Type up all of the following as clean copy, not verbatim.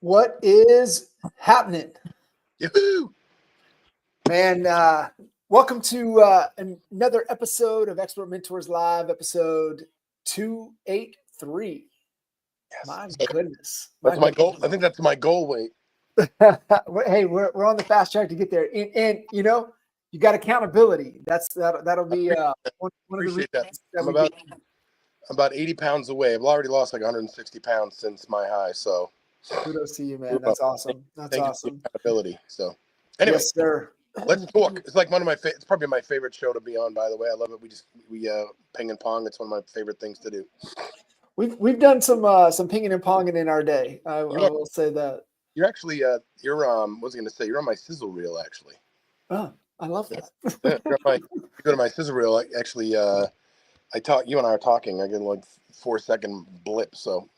What is happening? Yoo-hoo! Man, welcome to another episode of Expert Mentors Live, episode 283. Yes. My goodness. That's my goal. I think that's my goal weight. Hey, we're on the fast track to get there. And you know, you got accountability. That'll be one of the reasons that I'm about 80 pounds away. I've already lost like 160 pounds since my high. So kudos to you, man. That's awesome. That's awesome. Accountability. So anyway, yes, sir. Let's talk. It's like one of my it's probably my favorite show to be on, by the way. I love it. We ping and pong. It's one of my favorite things to do. We've done some pinging and ponging in our day. I will say that. You're actually what was I going to say? You're on my sizzle reel actually. Oh, I love that. You go to my sizzle reel. Actually, you and I are talking. I get like 4-second blip. So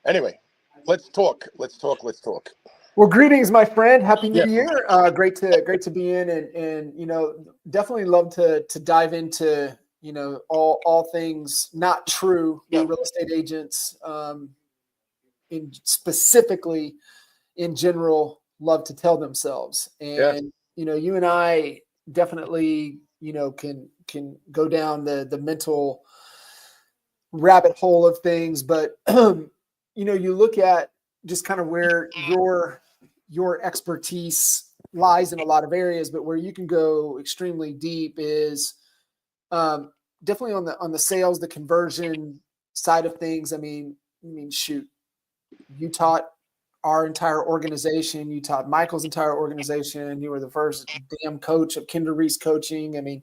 anyway, let's talk. Well, greetings, my friend. Happy New Year. Great to be in, and you know, definitely love to dive into, you know, all things not true that real estate agents, specifically in general, love to tell themselves. And you know, you and I definitely, you know, can go down the mental rabbit hole of things, but you know, you look at just kind of where your expertise lies in a lot of areas, but where you can go extremely deep is definitely on the sales, the conversion side of things. I mean, shoot, you taught our entire organization. You taught Michael's entire organization. You were the first damn coach of Kinder Reese coaching. I mean,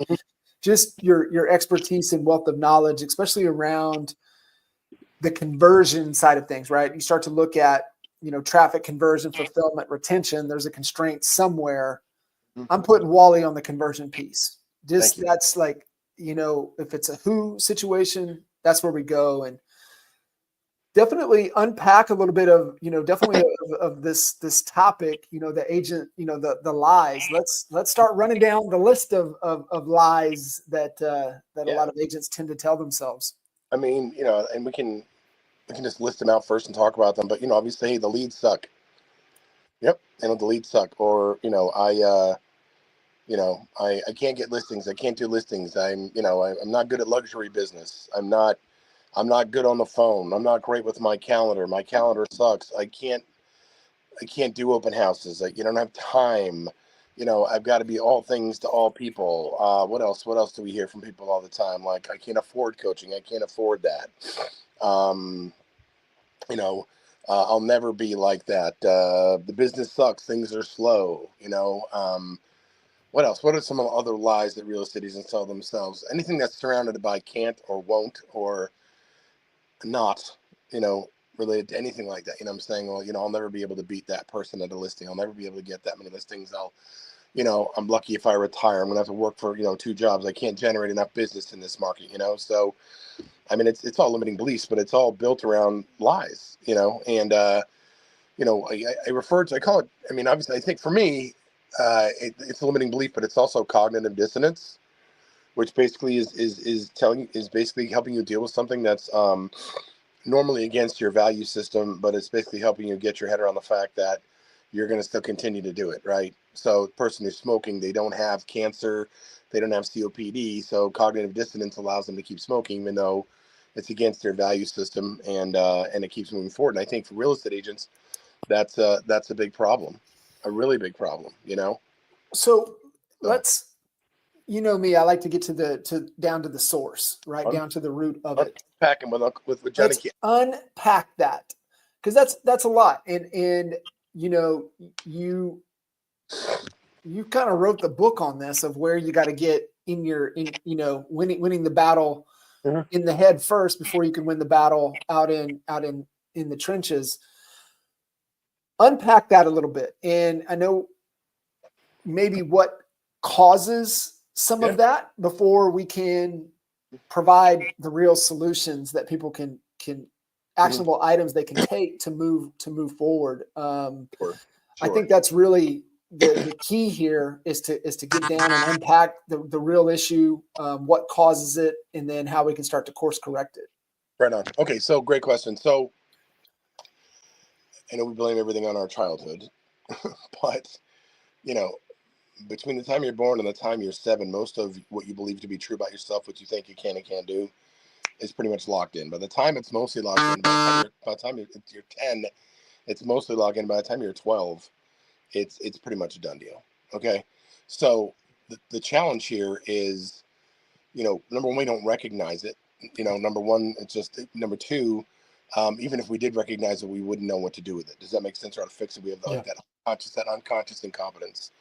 just your expertise and wealth of knowledge, especially around the conversion side of things, right? You start to look at, you know, traffic conversion, fulfillment, retention. There's a constraint somewhere. I'm putting Wally on the conversion piece. Just that's like, you know, if it's a who situation, that's where we go. And definitely unpack a little bit of, you know, definitely of this topic, you know, the agent, you know, the lies. Let's start running down the list of lies that a lot of agents tend to tell themselves. I mean, you know, and we can just list them out first and talk about them. But, you know, obviously, hey, the leads suck. Yep. You know, the leads suck. Or, you know, I can't get listings. I can't do listings. I'm not good at luxury business. I'm not good on the phone. I'm not great with my calendar. My calendar sucks. I can't do open houses. You don't have time. You know, I've got to be all things to all people. What else? What else do we hear from people all the time? Like, I can't afford coaching. I can't afford that. You know, I'll never be like that. The business sucks. Things are slow. You know, what else? What are some of the other lies that real estate agents tell themselves? Anything that's surrounded by can't or won't or not, you know, related to anything like that. You know, I'm saying, well, you know, I'll never be able to beat that person at a listing. I'll never be able to get that many listings. I'm lucky if I retire. I'm going to have to work for, you know, 2 jobs. I can't generate enough business in this market, you know? So, I mean, it's all limiting beliefs, but it's all built around lies, you know? And, you know, I call it, I mean, obviously I think for me, it's a limiting belief, but it's also cognitive dissonance, which basically is basically helping you deal with something that's normally against your value system, but it's basically helping you get your head around the fact that you're going to still continue to do it, right? So the person who's smoking, they don't have cancer, they don't have COPD, so cognitive dissonance allows them to keep smoking, even though it's against their value system, and it keeps moving forward. And I think for real estate agents, that's a big problem, a really big problem, you know? So let's, you know me, I like to get down to the source, right? Down to the root of it. Unpacking with Johnny. Let's unpack that, because that's a lot. And you know, you kind of wrote the book on this of where you got to get in you know, winning the battle in the head first before you can win the battle out in the trenches. Unpack that a little bit. And I know maybe what causes some of that before we can provide the real solutions that people can actionable items they can take to move forward. Sure. I think that's really the key here is to get down and unpack the real issue, what causes it, and then how we can start to course correct it. Right on. Okay, so great question. So I know we blame everything on our childhood, but, you know, between the time you're born and the time you're 7, most of what you believe to be true about yourself, what you think you can and can't do, is pretty much locked in. By the time it's mostly locked in, by the time you're 10, it's mostly locked in. By the time you're 12, it's pretty much a done deal. Okay, so the challenge here is, you know, number one, we don't recognize it. You know, number one, it's just number two. Even if we did recognize it, we wouldn't know what to do with it. Does that make sense? Or how to fix it? We have like that unconscious incompetence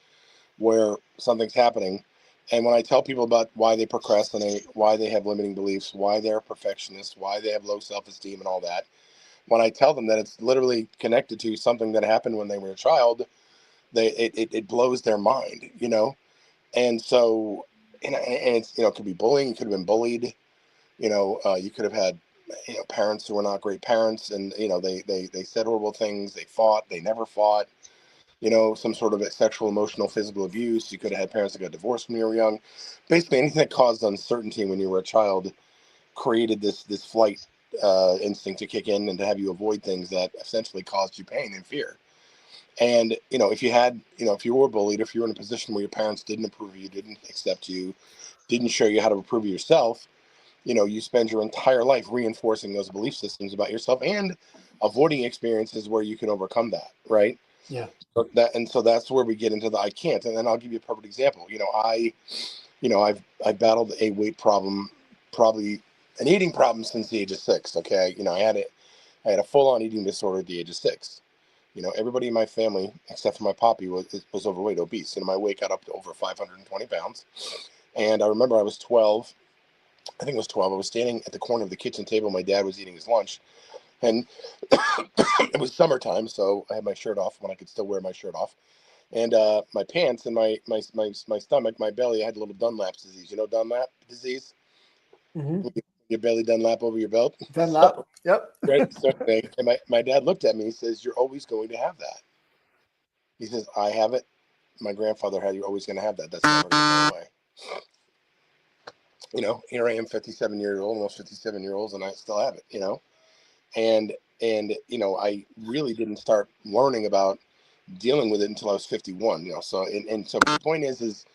where something's happening. And when I tell people about why they procrastinate, why they have limiting beliefs, why they're perfectionists, why they have low self-esteem and all that, when I tell them that it's literally connected to something that happened when they were a child, it blows their mind, you know? And so, and it's, you know, it could be bullying, you could have been bullied, you know, you could have had, you know, parents who were not great parents, and, you know, they said horrible things, they fought, they never fought, you know, some sort of sexual, emotional, physical abuse. You could have had parents that got divorced when you were young. Basically, anything that caused uncertainty when you were a child created this flight instinct to kick in and to have you avoid things that essentially caused you pain and fear. And, you know, if you had, you know, if you were bullied, if you were in a position where your parents didn't approve of you, didn't accept you, didn't show you how to approve of yourself, you know, you spend your entire life reinforcing those belief systems about yourself and avoiding experiences where you can overcome that, right? Yeah. So that's where we get into the I can't. And then I'll give you a perfect example. I've battled a weight problem, probably an eating problem since the age of 6. Okay. You know, I had a full-on eating disorder at the age of 6. You know, everybody in my family, except for my poppy, was overweight, obese. You know, my weight got up to over 520 pounds. And I remember I was 12. I think it was 12. I was standing at the corner of the kitchen table. My dad was eating his lunch. And it was summertime, so I had my shirt off when I could still wear my shirt off. And my pants and my stomach, my belly, I had a little Dunlap's disease. You know Dunlap disease? Mm-hmm. Your belly Dunlap over your belt? Dunlap. So, Yep. right. So, and my dad looked at me. He says, "You're always going to have that." He says, "I have it. My grandfather had. You're always going to have that. That's never going to go away." You know, here I am, 57 years old, almost 57 years old, and I still have it. You know, and you know, I really didn't start learning about dealing with it until I was 51. You know, so so the point is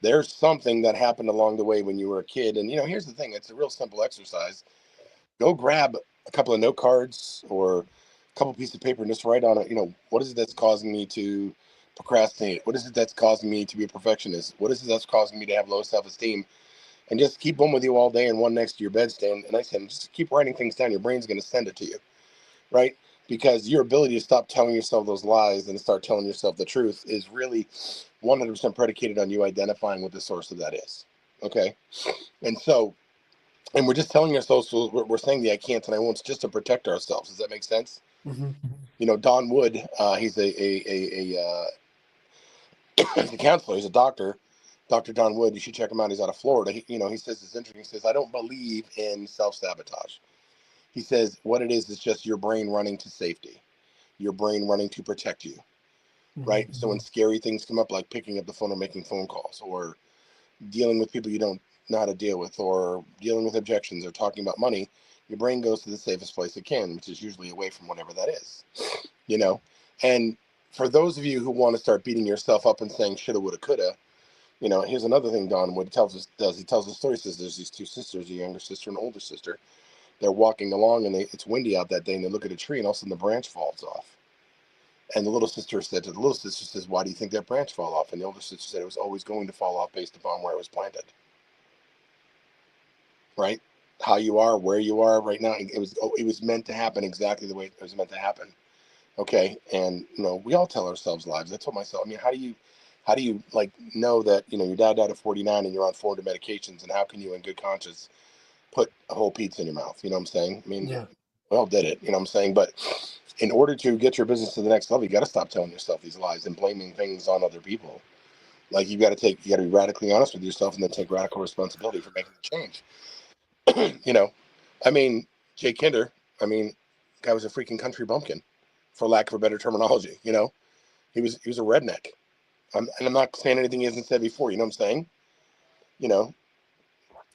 there's something that happened along the way when you were a kid. And, you know, here's the thing, it's a real simple exercise. Go grab a couple of note cards or a couple pieces of paper and just write on it, you know, what is it that's causing me to procrastinate? What is it that's causing me to be a perfectionist? What is it that's causing me to have low self-esteem? And just keep one with you all day and one next to your bedstand. And I said, just keep writing things down. Your brain's going to send it to you, right? Because your ability to stop telling yourself those lies and start telling yourself the truth is really 100% predicated on you identifying what the source of that is. Okay. And so, and we're just telling ourselves, so we're saying the I can't and I won't just to protect ourselves. Does that make sense? Mm-hmm. You know, Don Wood, he's he's a counselor, he's a doctor, Dr. Don Wood. You should check him out. He's out of Florida. You know, he says it's interesting. He says, I don't believe in self-sabotage. He says what it is just your brain running to safety, your brain running to protect you, right? Mm-hmm. So when scary things come up, like picking up the phone or making phone calls or dealing with people you don't know how to deal with or dealing with objections or talking about money, your brain goes to the safest place it can, which is usually away from whatever that is, you know? And for those of you who want to start beating yourself up and saying shoulda, woulda, coulda, you know, here's another thing Don Wood tells us does. He tells the story, says there's these two sisters, a younger sister and an older sister. They're walking along and it's windy out that day and they look at a tree and all of a sudden the branch falls off. And the little sister said to the little sister, says, why do you think that branch fell off? And the older sister said it was always going to fall off based upon where it was planted. Right? How you are, where you are right now. It was meant to happen exactly the way it was meant to happen. Okay. And, you know, we all tell ourselves lies. I told myself, I mean, how do you like know that, you know, your dad died at 49 and you're on 400 medications, and how can you in good conscience put a whole pizza in your mouth? You know what I'm saying? I mean, we all did it, you know what I'm saying? But in order to get your business to the next level, you got to stop telling yourself these lies and blaming things on other people. Like you got to be radically honest with yourself and then take radical responsibility for making the change. You know, I mean, Jay Kinder, I mean, guy was a freaking country bumpkin, for lack of a better terminology. You know, he was a redneck. And I'm not saying anything he hasn't said before. You know what I'm saying? You know.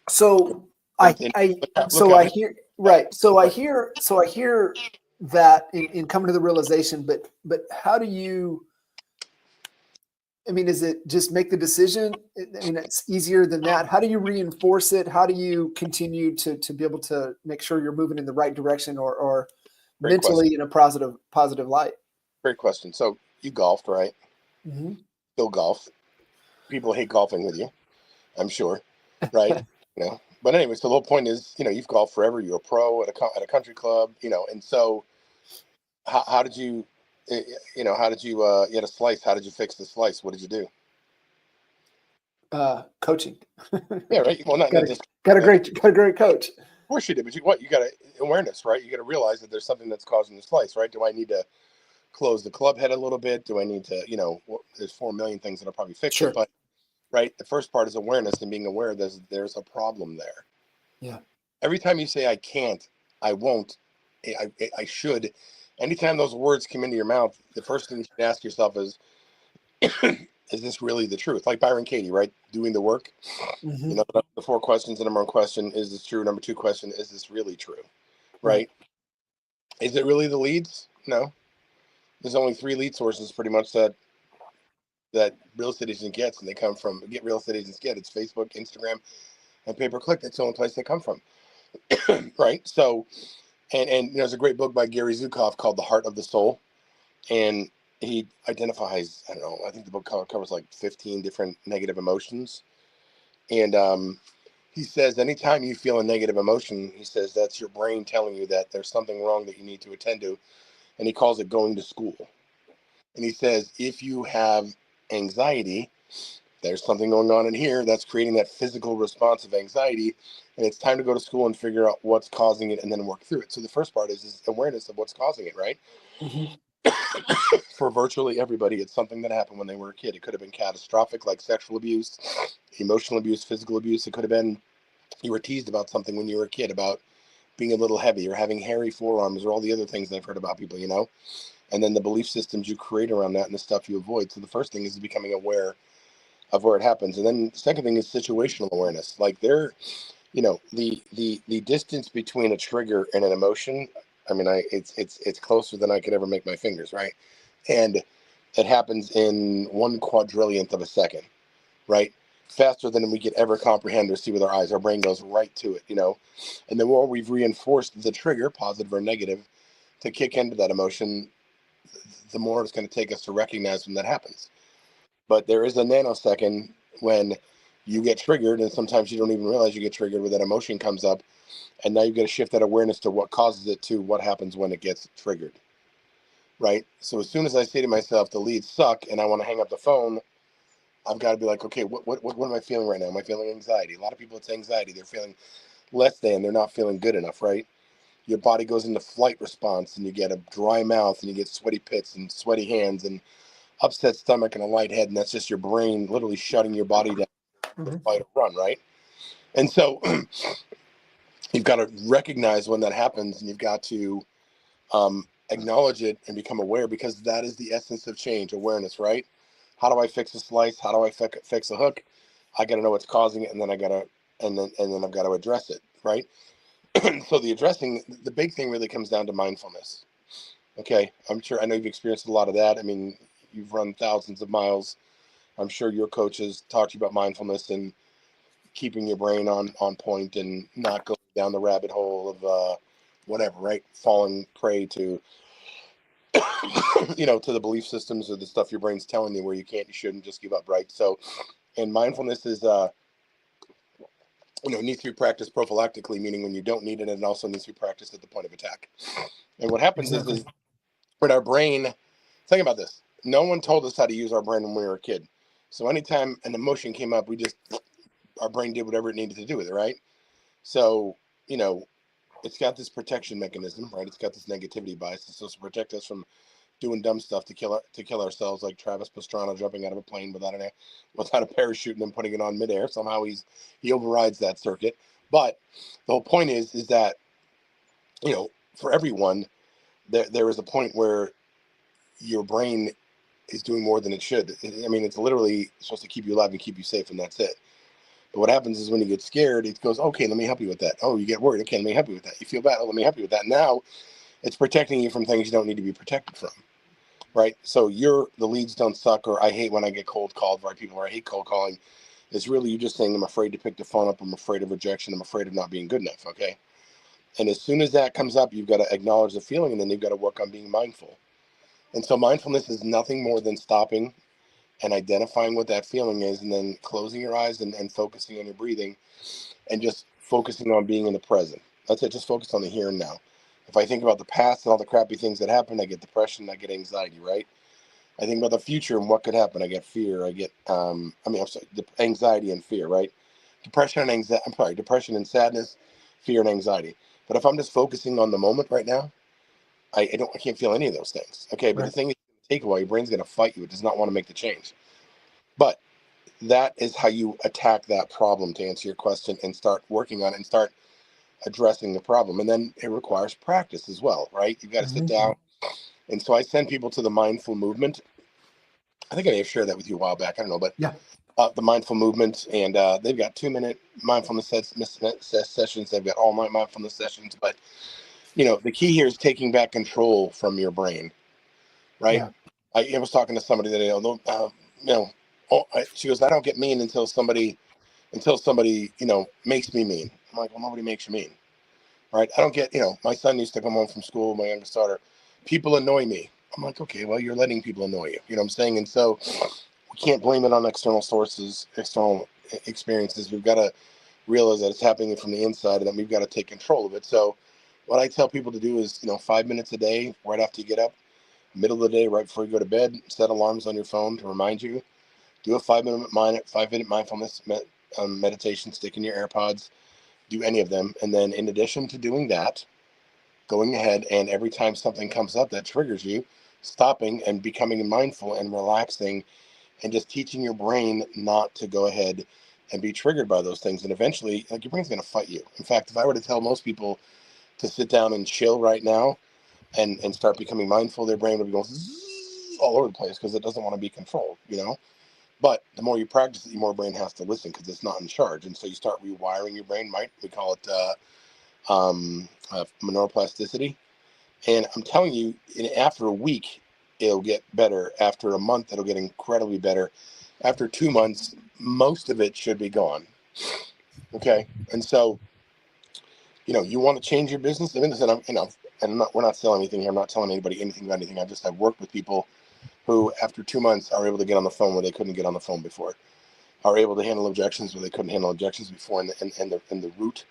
So I hear that in coming to the realization, but how do you, I mean, is it just make the decision? I mean, it's easier than that. How do you reinforce it? How do you continue to be able to make sure you're moving in the right direction or Great mentally question. in a positive light? Great question. So you golfed, right? Mm-hmm. Still golf. People hate golfing with you, I'm sure, right? But anyway, so the whole point is, you've golfed forever. You're a pro at a country club, and so how did you, you had a slice. How did you fix the slice? What did you do? Coaching. Yeah, right. Well, not just got a great coach. Of course you did, but you got awareness, right? You got to realize that there's something that's causing the slice, right? Do I need to close the club head a little bit? Do I need to, there's 4 million things that'll probably fix it, but right, the first part is awareness and being aware there's a problem there. Yeah. Every time you say I can't, I won't, I should, anytime those words come into your mouth, the first thing you should ask yourself is this really the truth? Like Byron Katie, right? Doing the work. Mm-hmm. The 4 questions. The number 1 question, is this true? Number 2 question, is this really true? Right? Is it really the leads? No. There's only 3 lead sources pretty much that real estate agent gets, and they come from real estate agents get. It's Facebook, Instagram, and pay-per-click. That's the only place they come from. Right? So, and there's a great book by Gary Zukav called The Heart of the Soul. And he identifies, I don't know, I think the book covers like 15 different negative emotions. And he says, anytime you feel a negative emotion, he says that's your brain telling you that there's something wrong that you need to attend to. And he calls it going to school. And he says, if you have anxiety, there's something going on in here that's creating that physical response of anxiety. And it's time to go to school and figure out what's causing it and then work through it. So the first part is awareness of what's causing it, right? Mm-hmm. For virtually everybody, it's something that happened when they were a kid. It could have been catastrophic, like sexual abuse, emotional abuse, physical abuse. It could have been you were teased about something when you were a kid, about being a little heavy or having hairy forearms or all the other things that I've heard about people, and then the belief systems you create around that and the stuff you avoid. So the first thing is becoming aware of where it happens. And then the second thing is situational awareness. Like the distance between a trigger and an emotion, I mean, it's closer than I could ever make my fingers, right? And it happens in 1/4 of a second, right? Faster than we could ever comprehend or see with our eyes. Our brain goes right to it, And the more we've reinforced the trigger, positive or negative, to kick into that emotion, the more it's going to take us to recognize when that happens. But there is a nanosecond when you get triggered, and sometimes you don't even realize you get triggered when that emotion comes up. And now you've got to shift that awareness to what causes it to what happens when it gets triggered, right? So as soon as I say to myself, the leads suck, and I want to hang up the phone, I've got to be like, okay, what am I feeling right now? Am I feeling anxiety? A lot of people, it's anxiety. They're feeling less than. They're not feeling good enough, right? Your body goes into flight response, and you get a dry mouth, and you get sweaty pits and sweaty hands and upset stomach and a light head, and that's just your brain literally shutting your body down to fight or run, right? And so you've got to recognize when that happens, and you've got to acknowledge it and become aware, because that is the essence of change, awareness, right? How do I fix a slice? How do I fix a hook? I got to know what's causing it, and then I've got to address it, right? So the big thing really comes down to mindfulness. Okay, I know you've experienced a lot of that. I mean, you've run thousands of miles. I'm sure your coaches taught you about mindfulness and keeping your brain on point and not going down the rabbit hole of whatever, right? Falling prey to to the belief systems or the stuff your brain's telling you where you can't, you shouldn't, just give up, right? So, and mindfulness is needs to be practiced prophylactically, meaning when you don't need it, and it also needs to be practiced at the point of attack. And what happens is when our brain, think about this, no one told us how to use our brain when we were a kid. So anytime an emotion came up, our brain did whatever it needed to do with it, right? So, it's got this protection mechanism, right? It's got this negativity bias. It's supposed to protect us from doing dumb stuff to kill ourselves, like Travis Pastrana jumping out of a plane without a parachute and then putting it on midair. Somehow he overrides that circuit. But the whole point is that, for everyone, there is a point where your brain is doing more than it should. I mean, it's literally supposed to keep you alive and keep you safe, and that's it. But what happens is when you get scared, it goes, okay, let me help you with that. Oh, you get worried. Okay, let me help you with that. You feel bad. Oh, let me help you with that. Now It's protecting you from things you don't need to be protected from, right? So the leads don't suck, or I hate when I get cold called, right? People are, I hate cold calling. It's really you just saying, I'm afraid to pick the phone up. I'm afraid of rejection. I'm afraid of not being good enough. Okay. And as soon as that comes up, you've got to acknowledge the feeling, and then you've got to work on being mindful. And so mindfulness is nothing more than stopping and identifying what that feeling is, and then closing your eyes and focusing on your breathing and just focusing on being in the present. That's it. Just focus on the here and now. If I think about the past and all the crappy things that happened, I get depression, I get anxiety, right? I think about the future and what could happen. I get fear. I get, anxiety and fear, right? Depression and sadness, fear and anxiety. But if I'm just focusing on the moment right now, I can't feel any of those things. Okay. But Right. the thing is, take a while, your brain's going to fight you. It does not want to make the change. But that is how you attack that problem, to answer your question, and start working on it and start addressing the problem. And then it requires practice as well, right? You've got to sit down. And so I send people to the mindful movement. I think I may have shared that with you a while back. I don't know, but Yeah. The mindful movement, and they've got 2-minute mindfulness sessions. They've got all night mindfulness sessions. But the key here is taking back control from your brain, right? Yeah. I was talking to somebody that she goes, I don't get mean until somebody makes me mean. I'm like, well, nobody makes you mean, right? I don't get, my son used to come home from school, my youngest daughter, people annoy me. I'm like, okay, well, you're letting people annoy you. You know what I'm saying? And so we can't blame it on external sources, external experiences. We've got to realize that it's happening from the inside, and then we've got to take control of it. So what I tell people to do is, 5 minutes a day, right after you get up, middle of the day, right before you go to bed, set alarms on your phone to remind you. Do a 5-minute mindfulness meditation, stick in your AirPods, do any of them. And then in addition to doing that, going ahead and every time something comes up that triggers you, stopping and becoming mindful and relaxing and just teaching your brain not to go ahead and be triggered by those things. And eventually, your brain's going to fight you. In fact, if I were to tell most people to sit down and chill right now and start becoming mindful, their brain would be going all over the place because it doesn't want to be controlled. But the more you practice it, the more brain has to listen because it's not in charge. And so you start rewiring your brain, right? We call it neuroplasticity. And I'm telling you, after a week, it'll get better. After a month, it'll get incredibly better. After 2 months, most of it should be gone. Okay. And so, you want to change your business. I mean, listen, we're not selling anything here. I'm not telling anybody anything about anything. I've worked with people who, after 2 months, are able to get on the phone where they couldn't get on the phone before, are able to handle objections where they couldn't handle objections before, and the root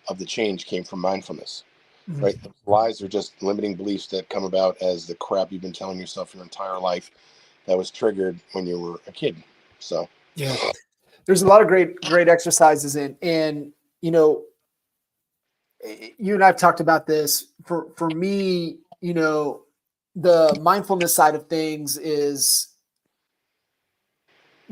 of the change came from mindfulness, right? Those lies are just limiting beliefs that come about as the crap you've been telling yourself your entire life that was triggered when you were a kid. So Yeah, there's a lot of great exercises and you and I've talked about this. For me, the mindfulness side of things is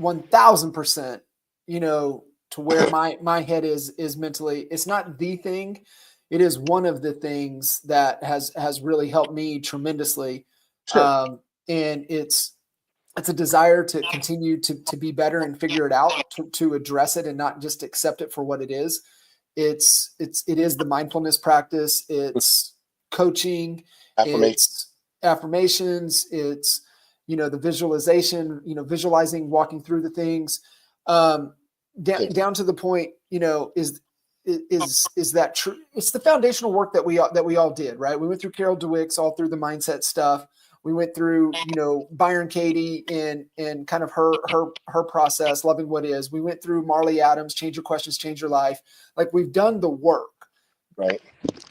1000%, to where my head is mentally. It's not the thing. It is one of the things that has really helped me tremendously. sure. And it's a desire to continue to be better and figure it out, to address it and not just accept it for what it is. It is the mindfulness practice. It's coaching. Affirmation. It's affirmations. It's, the visualization, visualizing, walking through the things, down to the point, is that true? It's the foundational work that we all did, right? We went through Carol Dweck's, all through the mindset stuff. We went through, Byron Katie and kind of her process, loving what is. We went through Marley Adams, change your questions, change your life. Like, we've done the work, Right.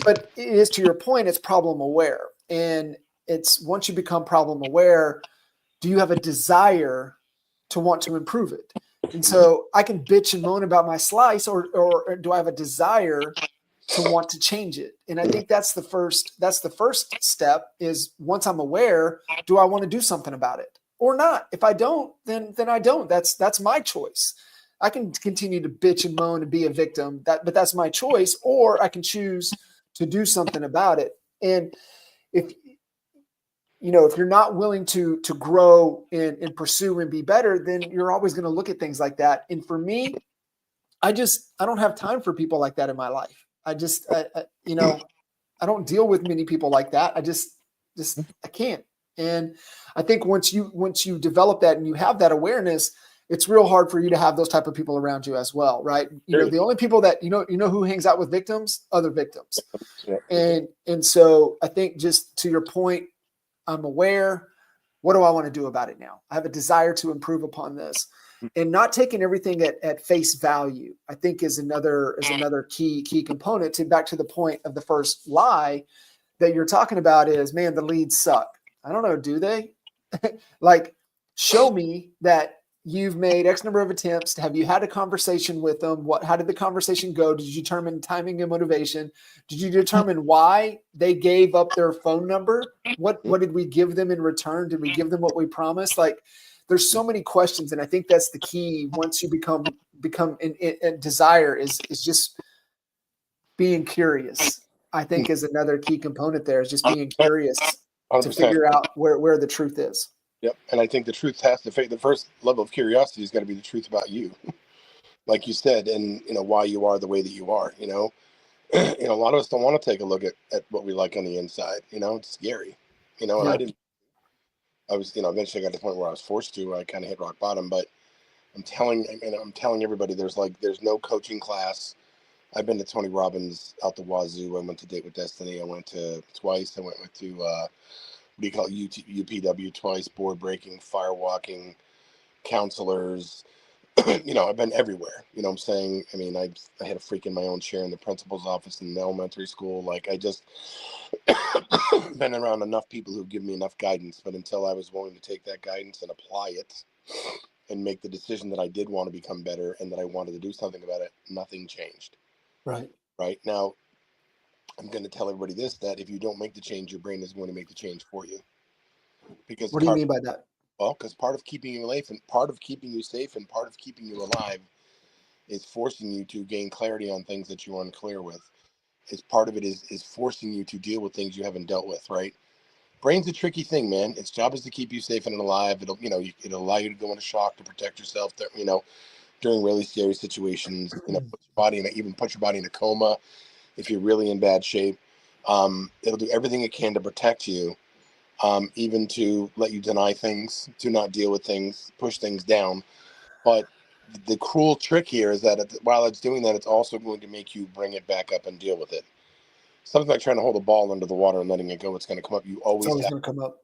but it is, to your point, it's problem aware. And it's, once you become problem aware, do you have a desire to want to improve it? And so I can bitch and moan about my slice, or do I have a desire to want to change it? And I think that's the first step, is, once I'm aware, do I want to do something about it or not? If I don't, then I don't. That's my choice. I can continue to bitch and moan and be a victim, but that's my choice, or I can choose to do something about it. And if you're not willing to grow and pursue and be better, then you're always going to look at things like that. And for me, I don't have time for people like that in my life. I don't deal with many people like that. I can't. And I think once you develop that and you have that awareness, it's real hard for you to have those type of people around you as well, right? The only people that you know who hangs out with victims, other victims. Yeah. And so I think, just to your point, I'm aware. What do I want to do about it now? I have a desire to improve upon this, and not taking everything at face value, I think is another key component to back to the point of the first lie that you're talking about is, man, the leads suck. I don't know. Do they? Like, show me that you've made X number of attempts. Have you had a conversation with them? How did the conversation go? Did you determine timing and motivation? Did you determine why they gave up their phone number? What did we give them in return? Did we give them what we promised? Like, there's so many questions. And I think that's the key. Once you become in desire is just being curious, I think, is another key component there, is just being curious 100%. to figure out where the truth is. Yep. And I think the truth has to the first level of curiosity is going to be the truth about you, like you said, and why you are the way that you are. A lot of us don't want to take a look at what we like on the inside. It's scary. And I was eventually got to the point where I was forced to. I kind of hit rock bottom. But I'm telling everybody, there's no coaching class. I've been to Tony Robbins out the wazoo. I went to Date with Destiny. I went to twice. I went to what do you call it? UPW twice, board breaking, firewalking, counselors. I've been everywhere. You know what I'm saying? I mean, I had a freak in my own chair in the principal's office in the elementary school. Like, I just been around enough people who give me enough guidance. But until I was willing to take that guidance and apply it and make the decision that I did want to become better and that I wanted to do something about it, nothing changed. Right. Right. Now, I'm going to tell everybody this, that if you don't make the change, your brain is going to make the change for you. Because what do you mean by that? Well, because part of keeping you safe and part of keeping you alive is forcing you to gain clarity on things that you're unclear with. Part of it is forcing you to deal with things you haven't dealt with, right? Brain's a tricky thing, man. Its job is to keep you safe and alive. It'll allow you to go into shock to protect yourself, during really scary situations, put your body in a coma if you're really in bad shape. It'll do everything it can to protect you. Even to let you deny things, to not deal with things, push things down. But the cruel trick here is that while it's doing that, it's also going to make you bring it back up and deal with it. Something like trying to hold a ball under the water and letting it go, it's going to come up. It's always going to come up.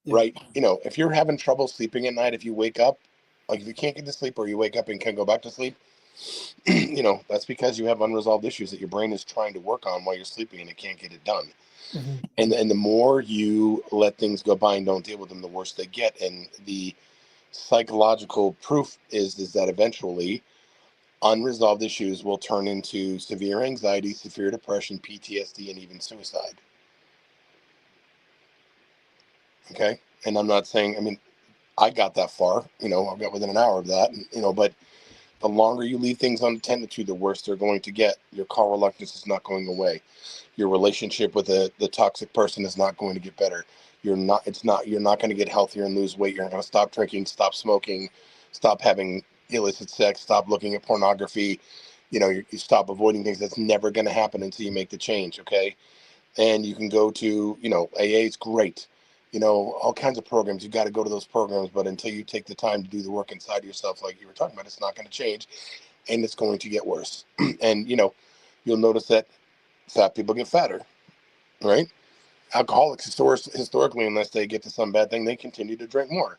Yeah. Right? If you're having trouble sleeping at night, if you wake up, like if you can't get to sleep or you wake up and can't go back to sleep, that's because you have unresolved issues that your brain is trying to work on while you're sleeping and it can't get it done. Mm-hmm. And the more you let things go by and don't deal with them, the worse they get. And the psychological proof is that eventually unresolved issues will turn into severe anxiety, severe depression, PTSD, and even suicide. Okay? And I'm not saying, I got that far, I got within an hour of that, but the longer you leave things unattended to, the worse they're going to get. Your call reluctance is not going away. Your relationship with the toxic person is not going to get better. You're not going to get healthier and lose weight. You're not going to stop drinking, stop smoking, stop having illicit sex, stop looking at pornography. You stop avoiding things. That's never going to happen until you make the change. Okay. And you can go to, AA is great. All kinds of programs. You got to go to those programs, but until you take the time to do the work inside yourself, like you were talking about, it's not going to change, and it's going to get worse. And you'll notice that fat people get fatter, right? Alcoholics historically, unless they get to some bad thing, they continue to drink more,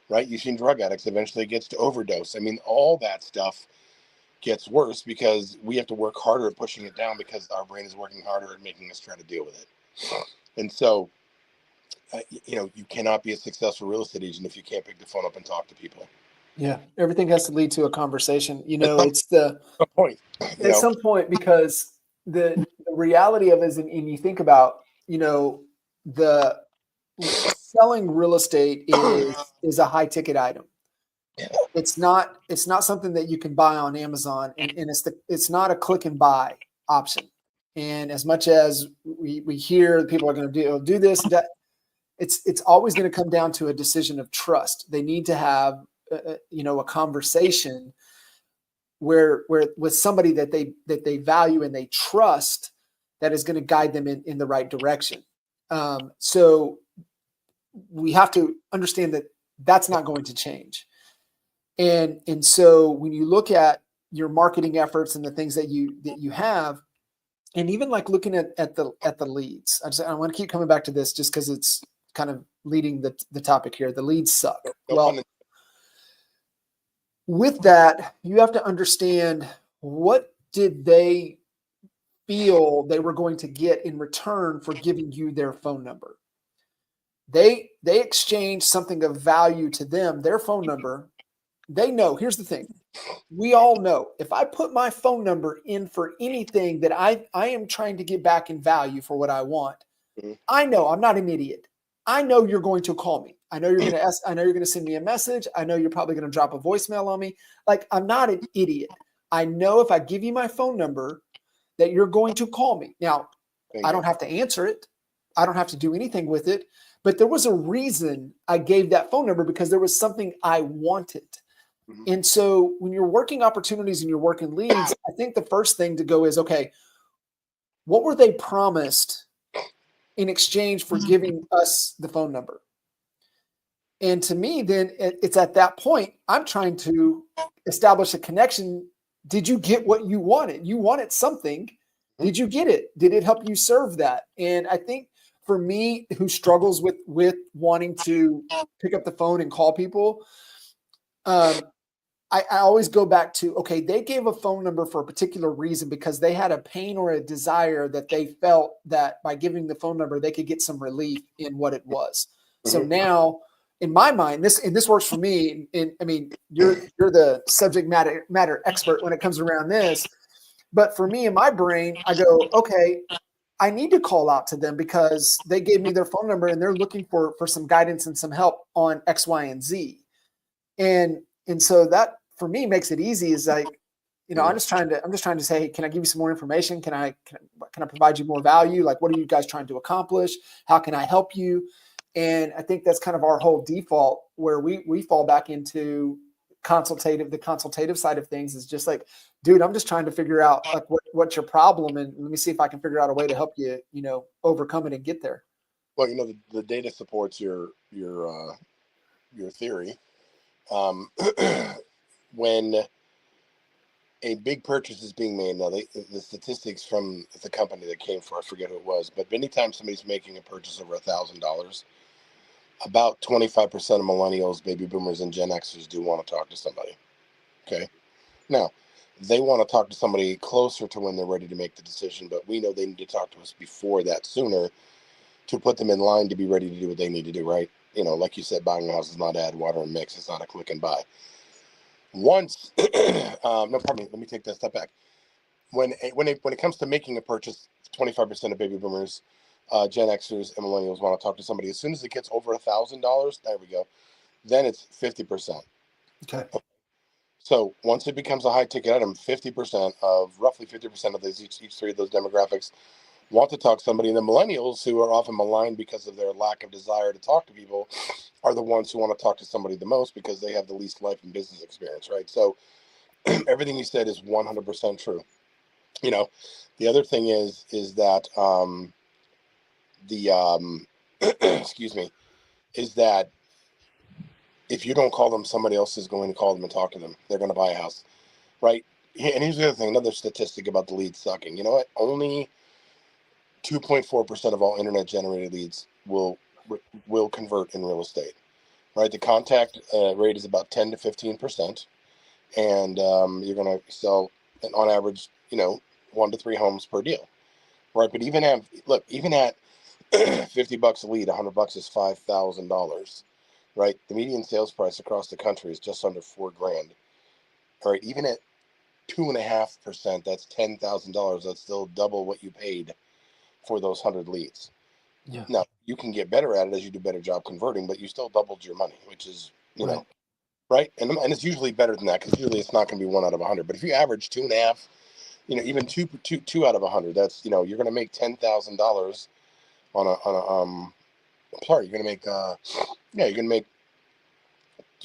right? You've seen drug addicts eventually gets to overdose. All that stuff gets worse because we have to work harder at pushing it down because our brain is working harder at making us try to deal with it. And so, you cannot be a successful real estate agent if you can't pick the phone up and talk to people. Yeah, everything has to lead to a conversation. It's the point. At some point, because the reality of it is, and you think about, the selling real estate is a high ticket item. Yeah. It's not something that you can buy on Amazon, and it's not a click and buy option. And as much as we hear people are going to do this, that it's always going to come down to a decision of trust. They need to have a conversation where with somebody that they value and they trust, that is going to guide them in the right direction. So we have to understand that that's not going to change. And so when you look at your marketing efforts and the things that you have, and even like looking at the leads, I want to keep coming back to this just because it's kind of leading the topic here. The leads suck. Well, with that, you have to understand, what did they feel they were going to get in return for giving you their phone number? They exchanged something of value to them, their phone number. They know. Here's the thing. We all know, if I put my phone number in for anything that I am trying to get back in value for what I want, I know I'm not an idiot. I know you're going to call me. I know you're going to ask. I know you're going to send me a message. I know you're probably going to drop a voicemail on me. Like, I'm not an idiot. I know if I give you my phone number that you're going to call me. Now, I don't have to answer it. I don't have to do anything with it. But there was a reason I gave that phone number, because there was something I wanted. And so when you're working opportunities and you're working leads, I think the first thing to go is, okay, what were they promised in exchange for giving us the phone number? And to me, then it's at that point, I'm trying to establish a connection. Did you get what you wanted? You wanted something. Did you get it? Did it help you serve that? And I think for me, who struggles with wanting to pick up the phone and call people, I always go back to, okay, they gave a phone number for a particular reason, because they had a pain or a desire that they felt that by giving the phone number, they could get some relief in what it was. So now, in my mind, this works for me. And I mean, you're the subject matter expert when it comes around this. But for me, in my brain, I go, okay, I need to call out to them because they gave me their phone number and they're looking for some guidance and some help on X, Y, and Z. And so that, for me, makes it easy. Is like, I'm just trying to say, hey, can I give you some more information? Can I provide you more value? Like, what are you guys trying to accomplish? How can I help you? And I think that's kind of our whole default, where we fall back into the consultative side of things, is just like, dude, I'm just trying to figure out like what's your problem, and let me see if I can figure out a way to help you, overcome it and get there. Well, the data supports your theory. When a big purchase is being made, now the statistics from the company that came for, I forget who it was, but anytime somebody's making a purchase over $1,000, about 25% of millennials, baby boomers, and Gen Xers do want to talk to somebody. Okay. Now, they want to talk to somebody closer to when they're ready to make the decision, but we know they need to talk to us before that, sooner, to put them in line to be ready to do what they need to do, right? Like you said, buying a house is not add, water, and mix. It's not a click and buy. Once, no, pardon me, let me take that step back. When it comes to making a purchase, 25% of baby boomers, Gen Xers, and millennials want to talk to somebody. As soon as it gets over $1,000, there we go, then it's 50%. Okay. So once it becomes a high ticket item, roughly 50% of those, each three of those demographics want to talk to somebody. And the millennials, who are often maligned because of their lack of desire to talk to people, are the ones who want to talk to somebody the most, because they have the least life and business experience, right? So everything you said is 100% true. The other thing is that excuse me, is that if you don't call them, somebody else is going to call them and talk to them. They're going to buy a house, right? And here's the other thing, another statistic about the leads sucking. You know what? Only 2.4% of all internet generated leads will convert in real estate, right? The contact rate is about 10 to 15%, and you're going to sell, on average, 1 to 3 homes per deal, right? But even at $50 a lead, $100 is $5,000, right? The median sales price across the country is just under $4,000. All right, even at 2.5%, that's $10,000. That's still double what you paid for those 100 leads. Yeah. Now, you can get better at it as you do a better job converting, but you still doubled your money, which is, right? And it's usually better than that, because usually it's not going to be 1 out of 100. But if you average 2.5, even two out of 100, that's, you're going to make $10,000 on a, sorry, you're going to make, you're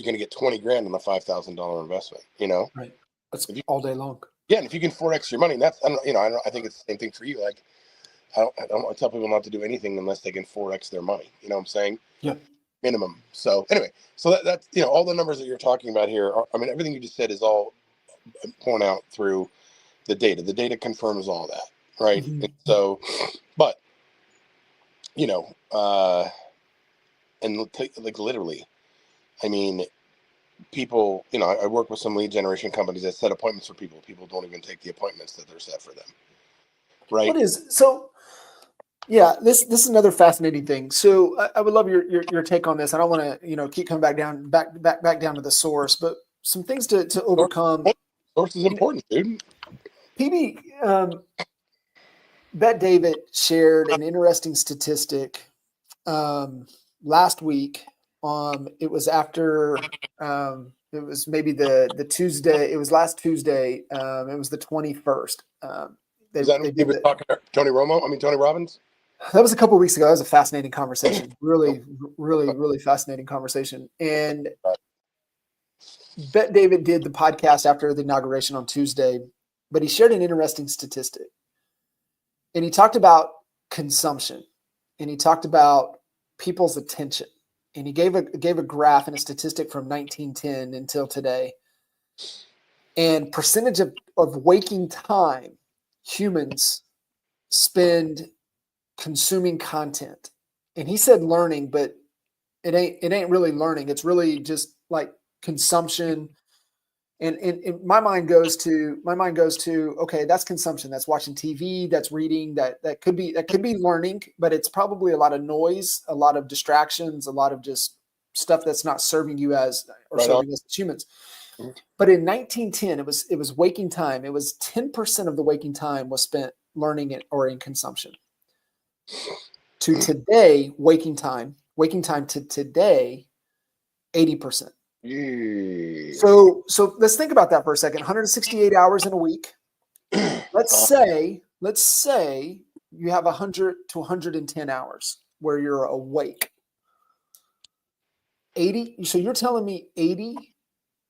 going to get 20 grand on a $5,000 investment, Right. That's all day long. Yeah. And if you can 4X your money, and that's, I think it's the same thing for you. Like, I tell people not to do anything unless they can 4x their money. You know what I'm saying? Yeah. Minimum. So anyway, so that's, all the numbers that you're talking about here are, I mean, everything you just said is all borne out through the data. The data confirms all that, right? Mm-hmm. And so, but, and like literally, I mean, people, I work with some lead generation companies that set appointments for people. People don't even take the appointments that they're set for them. Right. What is so? Yeah, this is another fascinating thing. So I would love your take on this. I don't want to keep coming back down to the source, but some things to overcome. Source is important, dude. PB, Bet David shared an interesting statistic last week. It was after it was maybe the Tuesday. It was last Tuesday. It was the 21st. Is that he was talking to Tony Robbins? That was a couple of weeks ago. That was a fascinating conversation. Really fascinating conversation. And Bet David did the podcast after the inauguration on Tuesday, but he shared an interesting statistic. And he talked about consumption, and he talked about people's attention. And he gave a graph and a statistic from 1910 until today. And percentage of waking time humans spend consuming content. And he said learning, but it ain't really learning. It's really just like consumption. And my mind goes to okay, that's consumption. That's watching TV, that's reading, that could be learning, but it's probably a lot of noise, a lot of distractions, a lot of just stuff that's not serving you as serving us as humans. Mm-hmm. But in 1910, it was waking time. It was 10% of the waking time was spent learning it or in consumption. To today, waking time to today, 80%. Yeah. So let's think about that for a second. 168 hours in a week. Let's say you have 100 to 110 hours where you're awake. 80. So you're telling me 80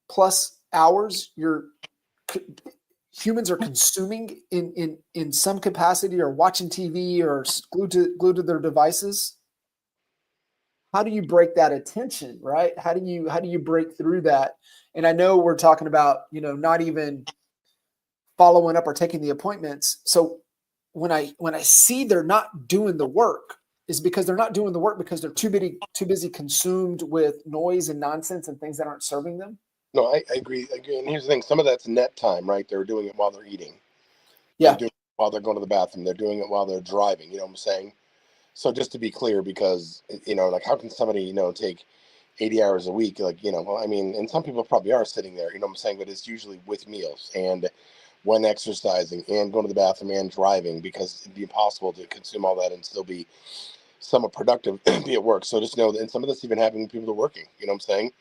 plus hours humans are consuming in some capacity, or watching TV, or glued to their devices. How do you break that attention, right? How do you break through that? And I know we're talking about, not even following up or taking the appointments. So when I see they're not doing the work, is because they're not doing the work because they're too busy consumed with noise and nonsense and things that aren't serving them. No, I agree. And here's the thing: some of that's net time, right? They're doing it while they're eating. Yeah. They're doing it while they're going to the bathroom. They're doing it while they're driving. You know what I'm saying? So just to be clear, because like, how can somebody take 80 hours a week? Like, well, I mean, and some people probably are sitting there. You know what I'm saying? But it's usually with meals and when exercising and going to the bathroom and driving, because it'd be impossible to consume all that and still be somewhat productive, be at work. So just know that, and some of this even happening when people are working. You know what I'm saying?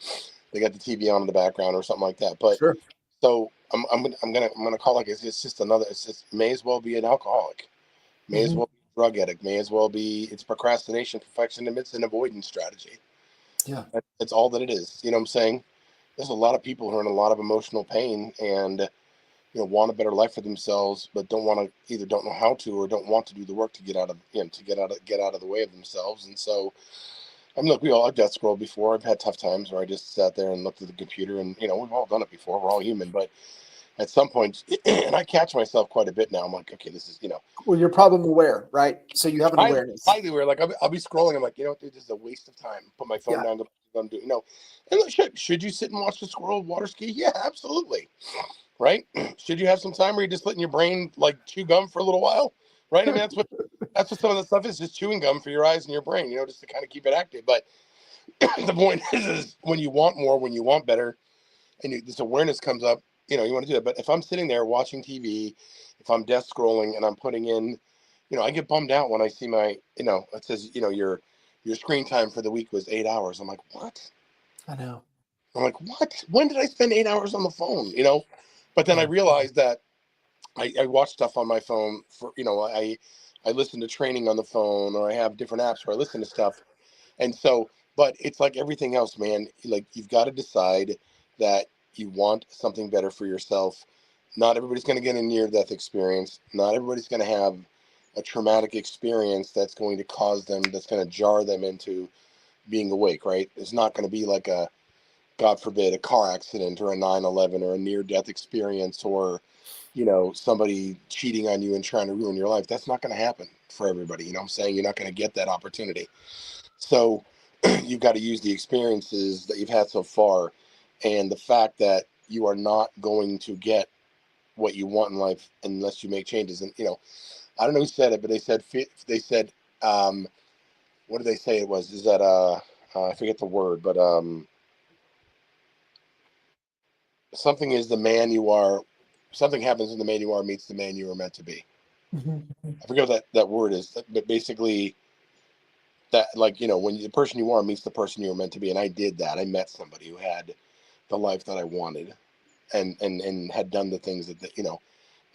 They got the TV on in the background or something like that. But sure. So I'm gonna call it. It's just another. It's just may as well be an alcoholic, may as well be a drug addict, may as well be. It's procrastination, perfection, and it's an avoidance strategy. Yeah, that's all that it is. You know what I'm saying? There's a lot of people who are in a lot of emotional pain and want a better life for themselves, but don't know how to, or don't want to do the work to get out of the way of themselves. And so, I mean, look, I've death scrolled before. I've had tough times where I just sat there and looked at the computer, and we've all done it before. We're all human, but at some point, and I catch myself quite a bit now. I'm like, okay, this is Well, you're problem aware, right? So you have an awareness. Highly aware. Like I'll be scrolling. I'm like, dude, this is a waste of time. Put my phone down. Go do. And look, should you sit and watch the squirrel water ski? Yeah, absolutely. Right? Should you have some time where you're just letting your brain like chew gum for a little while? Right? I mean, that's what some of the stuff is, just chewing gum for your eyes and your brain, just to kind of keep it active. But the point is when you want more, when you want better, and this awareness comes up, you want to do it. But if I'm sitting there watching TV, if I'm desk scrolling and I'm putting in, I get bummed out when I see my, it says, your screen time for the week was 8 hours. I'm like, what? I know. I'm like, what? When did I spend 8 hours on the phone? But then I realized that I watch stuff on my phone for, I listen to training on the phone, or I have different apps where I listen to stuff. And so, but it's like everything else, man. Like, you've got to decide that you want something better for yourself. Not everybody's going to get a near-death experience. Not everybody's going to have a traumatic experience that's going to cause them, that's going to jar them into being awake, right? It's not going to be like a, God forbid, a car accident or a 9/11 or a near-death experience or, somebody cheating on you and trying to ruin your life. That's not going to happen for everybody. You know what I'm saying? You're not going to get that opportunity. So you've got to use the experiences that you've had so far and the fact that you are not going to get what you want in life unless you make changes. And, I don't know who said it, but they said, what did they say it was? Is that, I forget the word, but something is the man you are, something happens when the man you are meets the man you were meant to be. Mm-hmm. I forget what that word is, but basically that, like, when the person you are meets the person you were meant to be. And I did that. I met somebody who had the life that I wanted and had done the things that,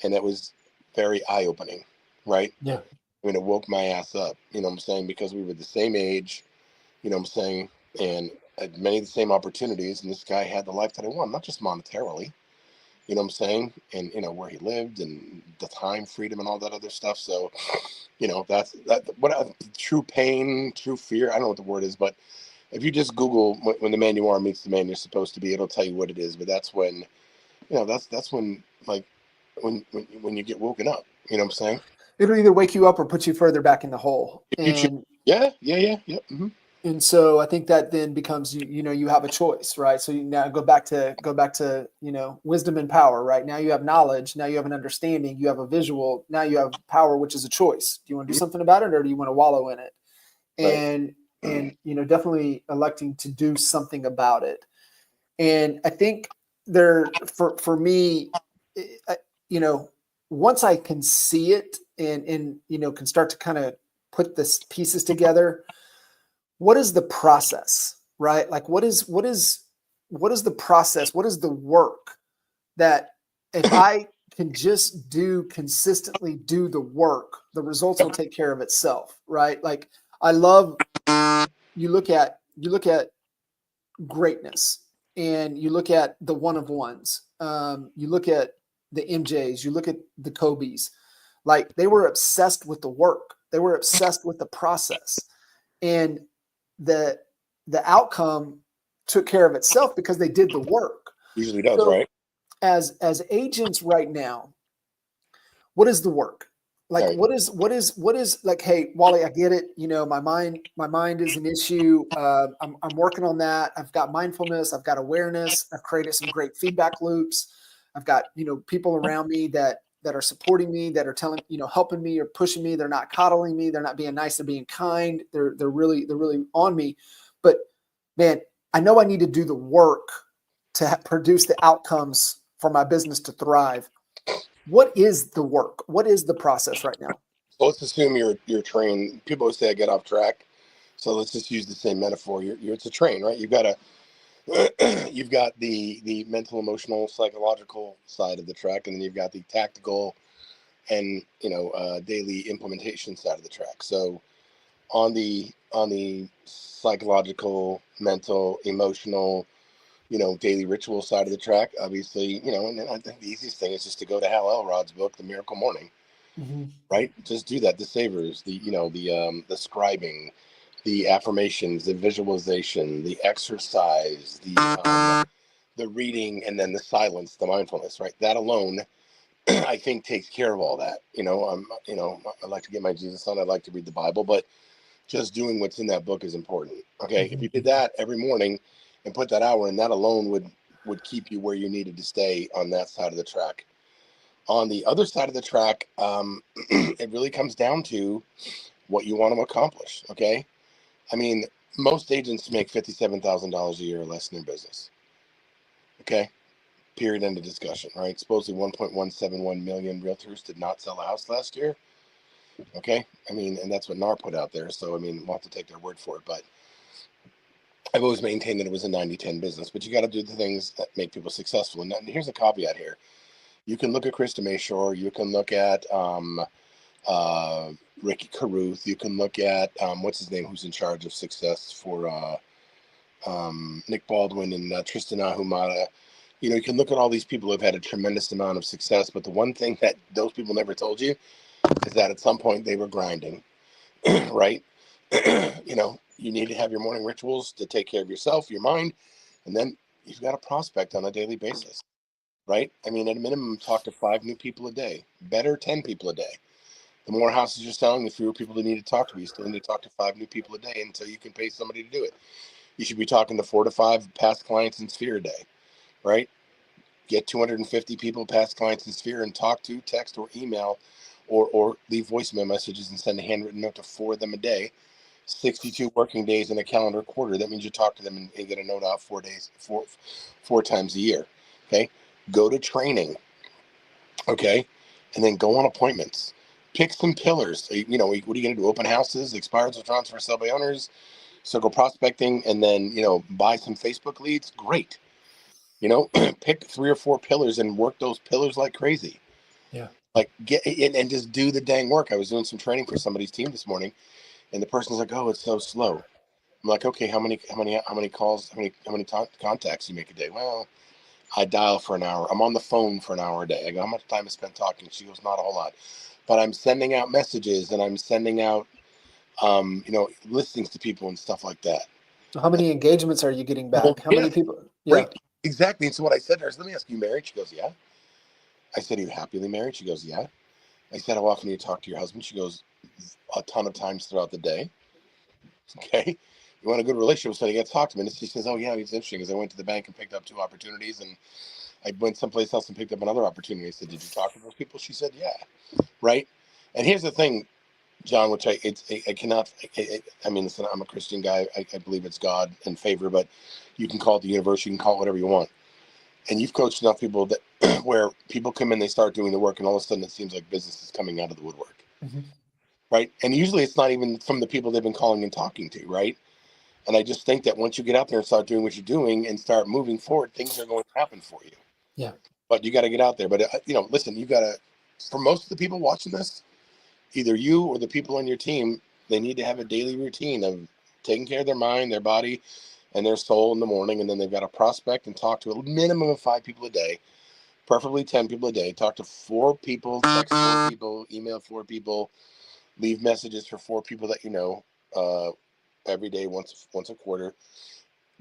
and it was very eye opening, right? Yeah. I mean, it woke my ass up, what I'm saying? Because we were the same age, what I'm saying? And had many of the same opportunities. And this guy had the life that I wanted, not just monetarily, what I'm saying? And, where he lived and the time, freedom, and all that other stuff. So, that's what true pain, true fear. I don't know what the word is, but if you just Google when the man you are meets the man you're supposed to be, it'll tell you what it is. But that's when, that's when, like, when you get woken up, you know what I'm saying? It'll either wake you up or put you further back in the hole. If you choose, yeah. Mm-hmm. And so I think that then becomes, you have a choice, right? So you now go back to, wisdom and power, right? Now you have knowledge. Now you have an understanding. You have a visual. Now you have power, which is a choice. Do you want to do something about it or do you want to wallow in it? Right. And definitely electing to do something about it. And I think for me, once I can see it and can start to kind of put the pieces together, what is the process, right? Like what is the process? What is the work that if I can just consistently do the work, the results will take care of itself, right? Like I love, you look at greatness and you look at the one of ones, you look at the MJs, you look at the Kobe's, like they were obsessed with the work. They were obsessed with the process. And the outcome took care of itself because they did the work. Usually does, So right? as agents right now, what is the work? Like Right. what is like, hey, Wally, I get it. My mind is an issue. I'm working on that. I've got mindfulness. I've got awareness. I've created some great feedback loops. I've got, people around me that are supporting me, that are telling, helping me or pushing me. They're not coddling me. They're not being nice. They're being kind. They're really on me. But man, I know I need to do the work to produce the outcomes for my business to thrive. What is the work? What is the process right now? So let's assume you're trained. People always say I get off track. So let's just use the same metaphor. It's a train, right? You've got the mental, emotional, psychological side of the track, and then you've got the tactical and daily implementation side of the track. So on the psychological, mental, emotional, daily ritual side of the track, obviously, and then I think the easiest thing is just to go to Hal Elrod's book, The Miracle Morning, Mm-hmm. right? Just do that. The savers, the scribing, the affirmations, the visualization, the exercise, the reading, and then the silence, the mindfulness, right? That alone, I think, takes care of all that. I like to get my Jesus on. I like to read the Bible, but just doing what's in that book is important. Okay, if you did that every morning and put that hour in, that alone would keep you where you needed to stay on that side of the track. On the other side of the track, it really comes down to what you want to accomplish. Okay, I mean, most agents make $57,000 a year or less in their business. Okay, period, end of discussion. Right? Supposedly 1.171 million realtors did not sell a house last year. Okay, I mean, and that's what NAR put out there. So I mean, we'll have to take their word for it, but I've always maintained that it was a 90-10 business, but you got to do the things that make people successful. And here's a caveat here. You can look at Krista Mayshore. You can look at Ricky Carruth. You can look at, what's his name, who's in charge of success for Nick Baldwin and Tristan Ahumada. You can look at all these people who have had a tremendous amount of success, but the one thing that those people never told you is that at some point they were grinding, right? You need to have your morning rituals to take care of yourself, your mind, and then you've got a prospect on a daily basis, right? I mean, at a minimum, talk to 5 new people a day, better 10 people a day. The more houses you're selling, the fewer people you need to talk to. You still need to talk to 5 new people a day until you can pay somebody to do it. You should be talking to 4 to 5 past clients in Sphere a day, right? Get 250 people past clients in Sphere and talk to, text, or email, or leave voicemail messages and send a handwritten note to 4 of them a day. 62 working days in a calendar quarter. That means you talk to them and get a note out 4 days, four times a year. Okay. Go to training. Okay. And then go on appointments. Pick some pillars. What are you going to do? Open houses, expireds or transfer sell by owners, circle prospecting, and then, buy some Facebook leads. Great. Pick 3 or 4 pillars and work those pillars like crazy. Yeah. Like get in and just do the dang work. I was doing some training for somebody's team this morning, and the person's like, "Oh, it's so slow." I'm like, "Okay, how many calls, how many contacts you make a day?" Well, I dial for an hour. I'm on the phone for an hour a day. I go, "How much time is spent talking?" She goes, "Not a whole lot, but I'm sending out messages and I'm sending out, listings to people and stuff like that." So how many engagements are you getting back? Well, How yeah, many people? Yeah. right, exactly. And so what I said to her is, "Let me ask you, married?" She goes, "Yeah." I said, "Are you happily married?" She goes, "Yeah." I said, "How often do you talk to your husband?" She goes, "A ton of times throughout the day." Okay. You want a good relationship, so you get to talk to him. And she says, "Oh, yeah, it's interesting because I went to the bank and picked up 2 opportunities, and I went someplace else and picked up another opportunity." I said, "Did you talk to those people?" She said, "Yeah." Right. And here's the thing, John, which I cannot, listen, I'm a Christian guy. I believe it's God and favor, but you can call it the universe. You can call it whatever you want. And you've coached enough people that where people come in, they start doing the work, and all of a sudden it seems like business is coming out of the woodwork. Mm-hmm. Right. And usually it's not even from the people they've been calling and talking to. Right. And I just think that once you get out there and start doing what you're doing and start moving forward, things are going to happen for you. Yeah. But you got to get out there. But, listen, you got to, for most of the people watching this, either you or the people on your team, they need to have a daily routine of taking care of their mind, their body, and their soul in the morning. And then they've got to prospect and talk to a minimum of 5 people a day, preferably 10 people a day. Talk to 4 people, text 4 people, email 4 people, leave messages for 4 people that you know every day, once a quarter.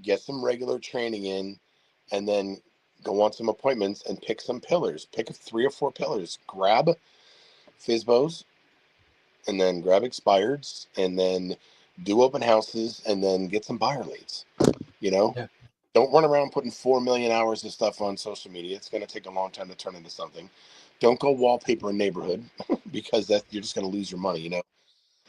Get some regular training in, and then go on some appointments and pick some pillars. Pick 3 or 4 pillars. Grab FSBOs, and then grab expireds, and then do open houses, and then get some buyer leads. Yeah. Don't run around putting 4 million hours of stuff on social media. It's going to take a long time to turn into something. Don't go wallpaper a neighborhood because you're just going to lose your money.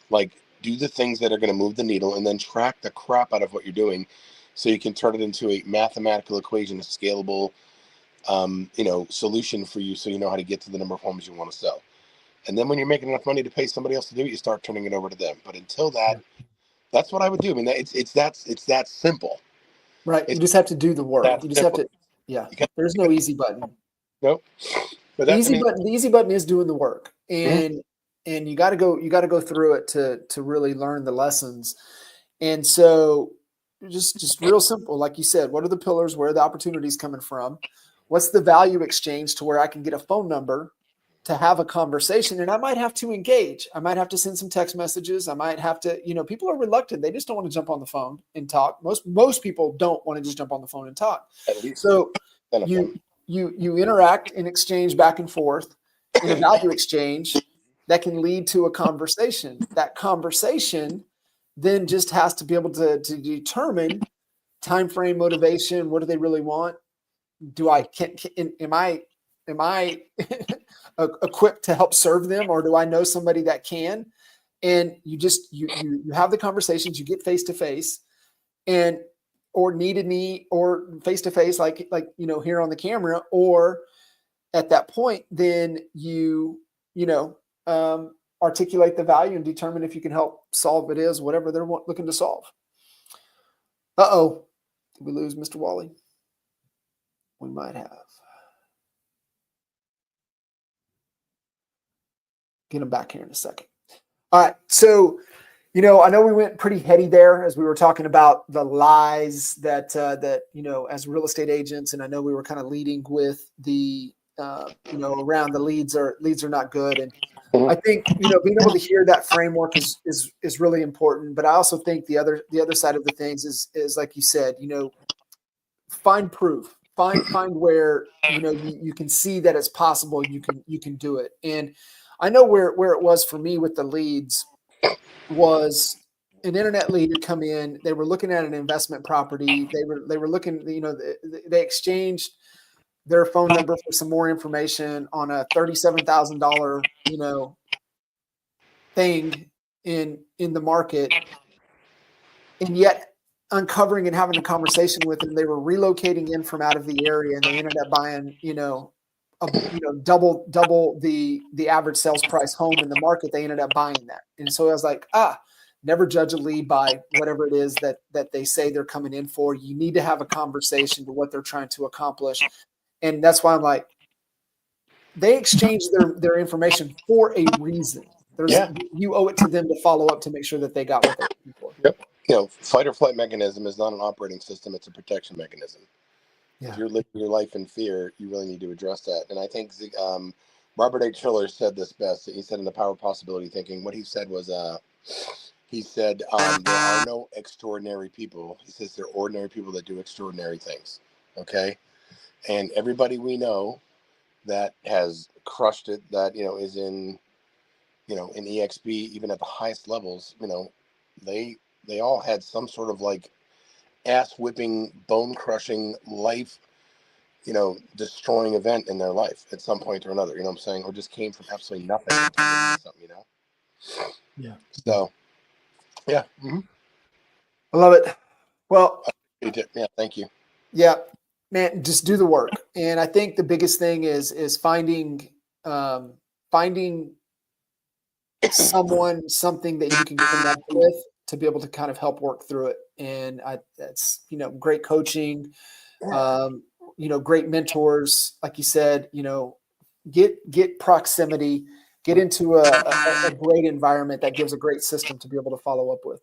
Like, do the things that are going to move the needle, and then track the crap out of what you're doing so you can turn it into a mathematical equation, a scalable, solution for you, so you know how to get to the number of homes you want to sell. And then when you're making enough money to pay somebody else to do it, you start turning it over to them. But until that, that's what I would do. I mean, it's that simple. Right. It's You just have to do the work. You just simple. have to. Yeah. There's no easy button. Nope. But The easy button is doing the work, and you got to go through it to really learn the lessons. And so just real simple, like you said, what are the pillars? Where are the opportunities coming from? What's the value exchange to where I can get a phone number to have a conversation? And I might have to engage. I might have to send some text messages. I might have to, people are reluctant. They just don't want to jump on the phone and talk. Most people don't want to just jump on the phone and talk. At least So you interact and exchange back and forth in a value exchange that can lead to a conversation. That conversation then just has to be able to determine time frame, motivation. What do they really want? Am I equipped to help serve them, or do I know somebody that can? And you have the conversations, you get face to face, and or knee to knee or face to face, like here on the camera, or at that point, then articulate the value and determine if you can help solve it is whatever they're looking to solve. Uh-oh. Did we lose Mr. Wally? We might have. Get him back here in a second. All right. So, I know we went pretty heady there as we were talking about the lies that as real estate agents, and I know we were kind of leading with the, around the leads are not good. And I think, being able to hear that framework is really important. But I also think the other side of the things is like you said, find proof, find where, you can see that it's possible. You can do it. And I know where it was for me with the leads was an internet lead had come in. They were looking at an investment property. They were looking, they exchanged their phone number for some more information on a $37,000, thing in the market. And yet uncovering and having a conversation with them, they were relocating in from out of the area, and they ended up buying, double the average sales price home in the market. They ended up buying that. And so I was like, never judge a lead by whatever it is that they say they're coming in for. You need to have a conversation to what they're trying to accomplish. And that's why I'm like, they exchanged their information for a reason. You owe it to them to follow up to make sure that they got what they're looking for. Yep. Fight or flight mechanism is not an operating system. It's a protection mechanism. Yeah. If you're living your life in fear, you really need to address that. And I think Robert H. Schiller said this best. He said in The Power of Possibility Thinking, what he said was, there are no extraordinary people. He says there are ordinary people that do extraordinary things. Okay. And everybody we know that has crushed it, that, is in EXP, even at the highest levels, they all had some sort of like ass whipping, bone crushing, life, destroying event in their life at some point or another, you know what I'm saying? Or just came from absolutely nothing. Something, Yeah. So, yeah. Mm-hmm. I love it. Well, yeah, thank you. Yeah, man, just do the work. And I think the biggest thing is finding something that you can connect with to be able to kind of help work through it. And that's, great coaching, great mentors, like you said, get proximity, get into a great environment that gives a great system to be able to follow up with.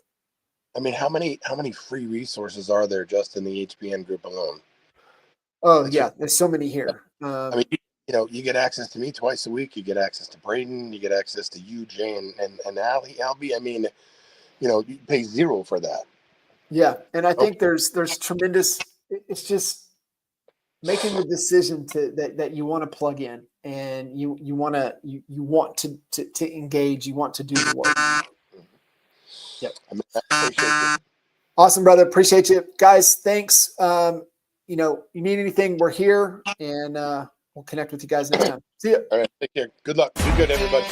I mean, how many free resources are there just in the HBN group alone? Oh, yeah, there's so many here. I mean, you get access to me twice a week. You get access to Braden. You get access to you, Jay, and Albie. I mean, you pay zero for that. Yeah, and I think there's tremendous. It's just making the decision that you want to plug in, and you want to engage. You want to do the work. Yep. I appreciate it. Awesome, brother. Appreciate you guys. Thanks. You need anything, we're here, and we'll connect with you guys next time. See ya. All right. Take care. Good luck. Be good, everybody.